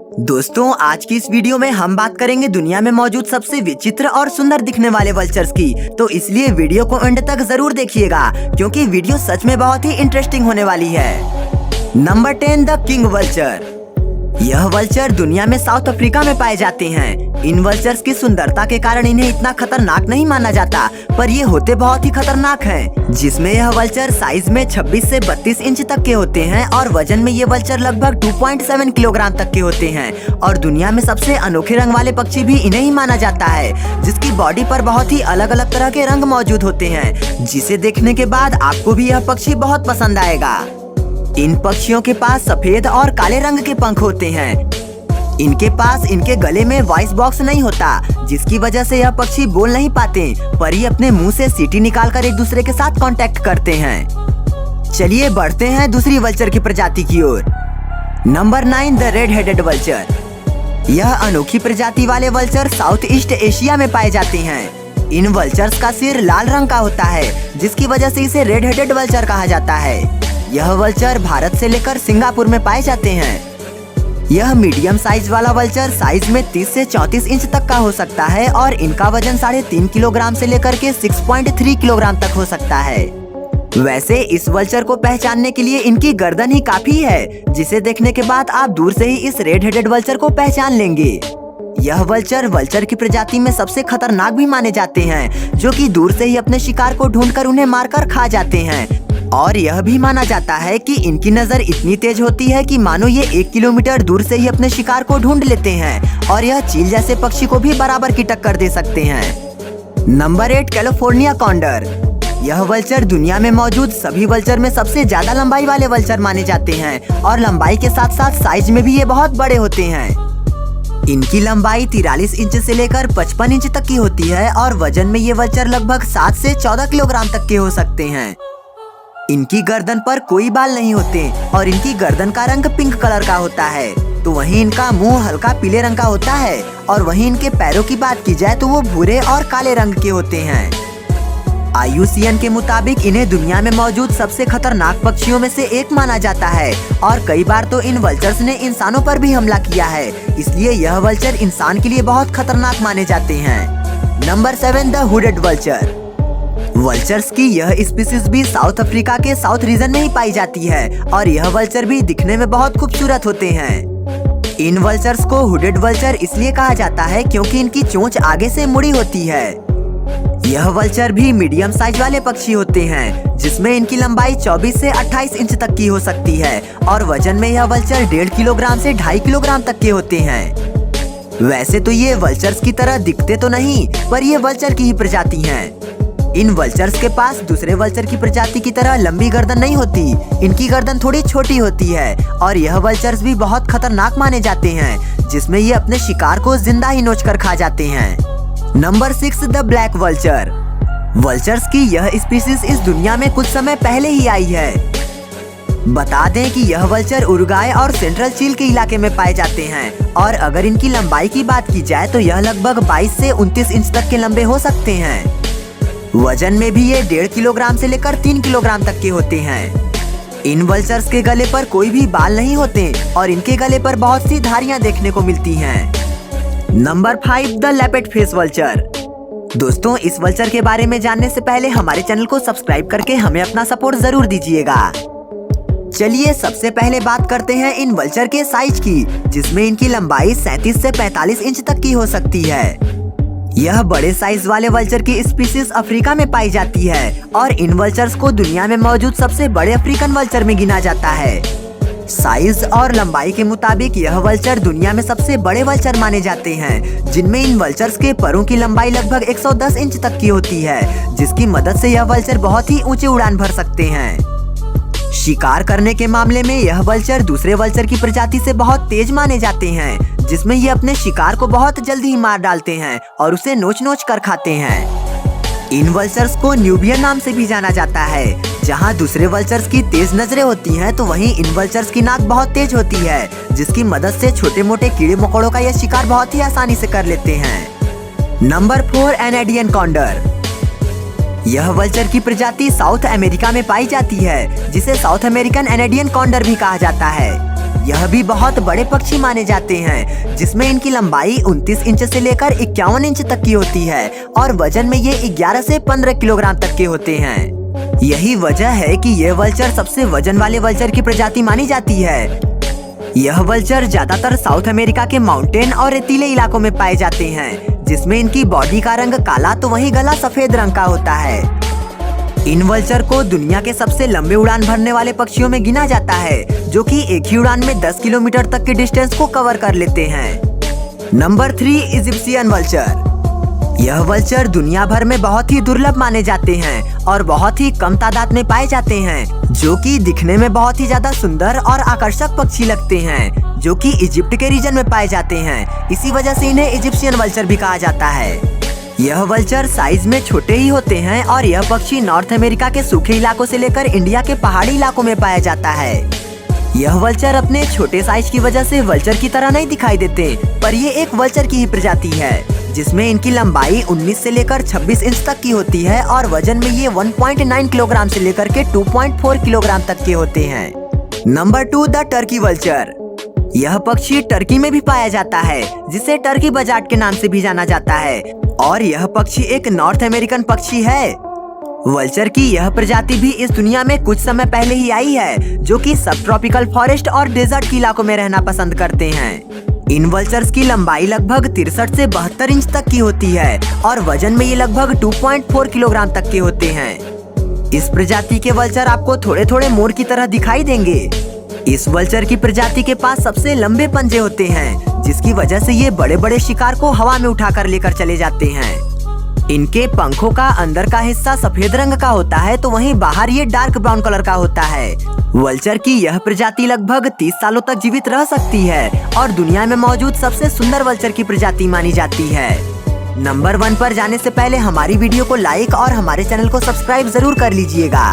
दोस्तों, आज की इस वीडियो में हम बात करेंगे दुनिया में मौजूद सबसे विचित्र और सुंदर दिखने वाले वल्चर्स की। तो इसलिए वीडियो को एंड तक जरूर देखिएगा, क्योंकि वीडियो सच में बहुत ही इंटरेस्टिंग होने वाली है। Number 10, the king vulture. यह वल्चर दुनिया में साउथ अफ्रीका में पाए जाते हैं। इन वल्चर्स की सुंदरता के कारण इन्हें इतना खतरनाक नहीं माना जाता, पर ये होते बहुत ही खतरनाक हैं। जिसमें यह वल्चर साइज में 26 से 32 इंच तक के होते हैं और वजन में ये वल्चर लगभग 2.7 किलोग्राम तक के होते हैं। और दुनिया में सबसे अनोखे रंग वाले पक्षी भी इन्हें ही माना जाता है, जिसकी बॉडी पर बहुत ही अलग अलग तरह के रंग मौजूद होते हैं, जिसे देखने के बाद आपको भी यह पक्षी बहुत पसंद आएगा। इन पक्षियों के पास सफेद और काले रंग के पंख होते हैं। इनके पास इनके गले में वॉइस बॉक्स नहीं होता, जिसकी वजह से यह पक्षी बोल नहीं पाते, पर ये अपने मुंह से सीटी निकालकर एक दूसरे के साथ कांटेक्ट करते हैं। चलिए बढ़ते हैं दूसरी वल्चर की प्रजाति की ओर। Number 9, the red headed vulture. यह अनोखी प्रजाति वाले वल्चर साउथ ईस्ट एशिया में पाए जाते हैं। इन वल्चर्स का सिर लाल रंग का होता है, जिसकी वजह से इसे रेड हेडेड वल्चर कहा जाता है। यह वल्चर भारत से लेकर सिंगापुर में पाए जाते हैं। यह मीडियम साइज वाला वल्चर साइज में 30 से 34 इंच तक का हो सकता है और इनका वजन 3.5 किलोग्राम से लेकर के 6.3 किलोग्राम तक हो सकता है। वैसे इस वल्चर को पहचानने के लिए इनकी गर्दन ही काफी है, जिसे देखने के बाद आप दूर से ही इस रेड हेडेड वल्चर को पहचान लेंगे। यह वल्चर वल्चर की प्रजाति में सबसे खतरनाक भी माने जाते हैं, जो कि दूर से ही अपने शिकार को ढूंढकर उन्हें मारकर खा जाते हैं। और यह भी माना जाता है कि इनकी नजर इतनी तेज होती है कि मानो ये 1 किलोमीटर दूर से ही अपने शिकार को ढूंढ लेते हैं और यह चील जैसे पक्षी को भी बराबर की टक्कर दे सकते हैं। Number 8, California condor. यह वल्चर दुनिया में मौजूद सभी वल्चर में सबसे ज्यादा लंबाई वाले वल्चर माने जाते हैं और लंबाई के साथ साथ साइज में भी ये बहुत बड़े होते हैं। इनकी लंबाई 43 इंच से लेकर 55 इंच तक की होती है और वजन में ये वल्चर लगभग 7 से 14 किलोग्राम तक के हो सकते हैं। इनकी गर्दन पर कोई बाल नहीं होते और इनकी गर्दन का रंग पिंक कलर का होता है, तो वहीं इनका मुंह हल्का पीले रंग का होता है। और वहीं इनके पैरों की बात की जाए तो वो भूरे और काले रंग के होते हैं। IUCN के मुताबिक इन्हें दुनिया में मौजूद सबसे खतरनाक पक्षियों में से एक माना जाता है और कई बार तो इन वल्चर्स ने इंसानों पर भी हमला किया है, इसलिए यह वल्चर इंसान के लिए बहुत खतरनाक माने जाते हैं। Number 7, the hooded vulture. Vultures की यह स्पीसीज भी साउथ अफ्रीका के साउथ रीजन में ही पाई जाती है और यह वल्चर भी दिखने में बहुत खूबसूरत होते हैं। इन वल्चर्स को हुडेड वल्चर इसलिए कहा जाता है क्योंकि इनकी चोंच आगे से मुड़ी होती है। यह वल्चर भी मीडियम साइज वाले पक्षी होते हैं, जिसमें इनकी लंबाई 24 से 28 इंच तक की हो सकती है और वजन में यह वल्चर 1.5 किलोग्राम से 2.5 किलोग्राम तक के होते हैं। वैसे तो ये वल्चर्स की तरह दिखते तो नहीं, पर ये वल्चर की ही प्रजाति हैं। इन वल्चर्स के पास दूसरे वल्चर की प्रजाति की तरह लंबी गर्दन नहीं होती, इनकी गर्दन थोड़ी छोटी होती है और यह वल्चर्स भी बहुत खतरनाक माने जाते हैं, जिसमें ये अपने शिकार को जिंदा ही नोच कर खा जाते हैं। Number 6, the black vulture. Vultures की यह स्पीसीज इस दुनिया में कुछ समय पहले ही आई है। बता दें कि यह वल्चर उरुग्वे और सेंट्रल चिली के इलाके में पाए जाते हैं और अगर इनकी लंबाई की बात की जाए तो यह लगभग 22 से 29 इंच तक के लंबे हो सकते हैं। वजन में भी ये 1.5 किलोग्राम से लेकर 3 किलोग्राम तक के होते हैं। इन वल्चर्स के गले पर कोई भी बाल नहीं होते और इनके गले पर बहुत सी धारियां देखने को मिलती हैं। Number 5, the leopard face vulture. दोस्तों, इस वल्चर के बारे में जानने से पहले हमारे चैनल को सब्सक्राइब करके हमें अपना सपोर्ट जरूर दीजिएगा। चलिए सबसे पहले बात करते हैं इन वल्चर के साइज की, जिसमें इनकी लंबाई 37 से 45 इंच तक की हो सकती है। यह बड़े साइज वाले वल्चर की स्पीसीज अफ्रीका में पाई जाती है और इन वल्चर्स को दुनिया में मौजूद सबसे बड़े अफ्रीकन वल्चर में गिना जाता है। साइज और लंबाई के मुताबिक यह वल्चर दुनिया में सबसे बड़े वल्चर माने जाते हैं, जिनमें इन वल्चर्स के परों की लंबाई लगभग 110 इंच तक की होती है, जिसकी मदद से यह वल्चर बहुत ही ऊंचे उड़ान भर सकते हैं। शिकार करने के मामले में यह वल्चर दूसरे वल्चर की प्रजाति से बहुत तेज माने जाते हैं, जिसमें ये अपने शिकार को बहुत जल्दी ही मार डालते हैं और उसे नोच नोच कर खाते हैं। इन वल्चर्स को न्यूबियन नाम से भी जाना जाता है। जहां दूसरे वल्चर्स की तेज नजरें होती हैं, तो वहीं इन वल्चर्स की नाक बहुत तेज होती है, जिसकी मदद से छोटे मोटे कीड़े मकोड़ों का यह शिकार बहुत ही आसानी से कर लेते हैं। Number 4, Andean condor. यह वल्चर की प्रजाति साउथ अमेरिका में पाई जाती है, जिसे साउथ अमेरिकन एनेडियन कॉन्डर भी कहा जाता है। यह भी बहुत बड़े पक्षी माने जाते हैं, जिसमें इनकी लंबाई 29 इंच से लेकर 51 इंच तक की होती है और वजन में ये 11 से 15 किलोग्राम तक के होते हैं। यही वजह है कि यह वल्चर सबसे वजन वाले वल्चर की प्रजाति मानी जाती है। यह वल्चर ज्यादातर साउथ अमेरिका के माउंटेन और रेतीले इलाकों में पाए जाते हैं, जिसमें इनकी बॉडी का रंग काला तो वहीं गला सफेद रंग का होता है। इन वल्चर को दुनिया के सबसे लंबे उड़ान भरने वाले पक्षियों में गिना जाता है, जो कि एक ही उड़ान में 10 किलोमीटर तक के डिस्टेंस को कवर कर लेते हैं। Number 3, Egyptian vulture. यह वल्चर दुनिया भर में बहुत ही दुर्लभ माने जाते हैं और बहुत ही कम तादाद में पाए जाते हैं, जो कि दिखने में बहुत ही ज्यादा सुंदर और आकर्षक पक्षी लगते हैं, जो कि इजिप्ट के रीजन में पाए जाते हैं। इसी वजह से इन्हें इजिप्शियन वल्चर भी कहा जाता है। यह वल्चर साइज में छोटे ही होते हैं और यह पक्षी नॉर्थ अमेरिका के सूखे इलाकों से लेकर इंडिया के पहाड़ी इलाकों में पाया जाता है। यह वल्चर अपने छोटे साइज की वजह से वल्चर की तरह नहीं दिखाई देते, पर ये एक वल्चर की ही प्रजाति है, जिसमें इनकी लंबाई 19 से लेकर 26 इंच तक की होती है और वजन में ये 1.9 किलोग्राम से लेकर के 2.4 किलोग्राम तक के होते हैं। Number 2, the Turkey vulture. यह पक्षी टर्की में भी पाया जाता है, जिसे टर्की बजाट के नाम से भी जाना जाता है, और यह पक्षी एक नॉर्थ अमेरिकन पक्षी है। वल्चर की यह प्रजाति भी इस दुनिया में कुछ समय पहले ही आई है, जो कि सब ट्रॉपिकल फॉरेस्ट और डेजर्ट के इलाकों में रहना पसंद करते हैं। इन वल्चर्स की लंबाई लगभग 63 से 72 इंच तक की होती है और वजन में ये लगभग 2.4 किलोग्राम तक के होते हैं। इस प्रजाति के वल्चर आपको थोड़े थोड़े मोर की तरह दिखाई देंगे। इस वल्चर की प्रजाति के पास सबसे लंबे पंजे होते हैं, जिसकी वजह से ये बड़े बड़े शिकार को हवा में उठाकर लेकर चले जाते हैं। इनके पंखों का अंदर का हिस्सा सफेद रंग का होता है, तो वहीं बाहर ये डार्क ब्राउन कलर का होता है। वल्चर की यह प्रजाति लगभग 30 सालों तक जीवित रह सकती है और दुनिया में मौजूद सबसे सुंदर वल्चर की प्रजाति मानी जाती है। नंबर 1 पर जाने से पहले हमारी वीडियो को लाइक और हमारे चैनल को सब्सक्राइब जरूर कर लीजिएगा।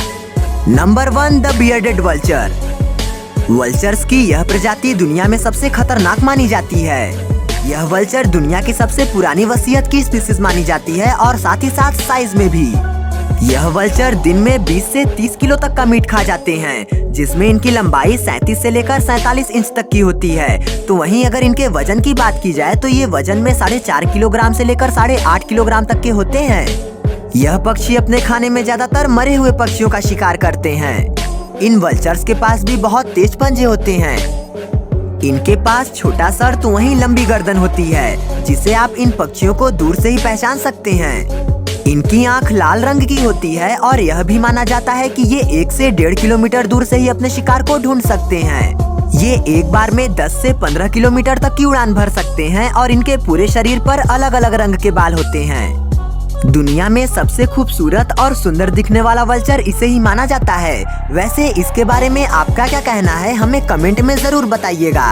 Number 1, the bearded vulture. Vultures की यह प्रजाति दुनिया में सबसे खतरनाक मानी जाती है। यह वल्चर दुनिया की सबसे पुरानी वसीयत की स्पीशीज मानी जाती है और साथ ही साथ साइज में भी। यह वल्चर दिन में 20 से 30 किलो तक का मीट खा जाते हैं, जिसमें इनकी लंबाई 37 से लेकर 47 इंच तक की होती है। तो वहीं अगर इनके वजन की बात की जाए तो ये वजन में 4.5 किलोग्राम से लेकर 8.5 किलोग्राम तक के होते हैं। यह पक्षी अपने खाने में ज्यादातर मरे हुए पक्षियों का शिकार करते हैं। इन वल्चर्स के पास भी बहुत तेज पंजे होते हैं। इनके पास छोटा सर तो वहीं लंबी गर्दन होती है, जिसे आप इन पक्षियों को दूर से ही पहचान सकते हैं। इनकी आंख लाल रंग की होती है और यह भी माना जाता है कि ये 1 से 1.5 किलोमीटर दूर से ही अपने शिकार को ढूंढ सकते हैं। ये एक बार में 10 से 15 किलोमीटर तक की उड़ान भर सकते हैं और इनके पूरे शरीर पर अलग अलग रंग के बाल होते हैं। दुनिया में सबसे खूबसूरत और सुंदर दिखने वाला वल्चर इसे ही माना जाता है। वैसे इसके बारे में आपका क्या कहना है, हमें कमेंट में जरूर बताइएगा।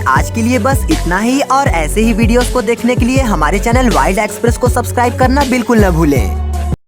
आज के लिए बस इतना ही और ऐसे ही वीडियोस को देखने के लिए हमारे चैनल वाइल्ड एक्सप्रेस को सब्सक्राइब करना बिल्कुल न भूलें।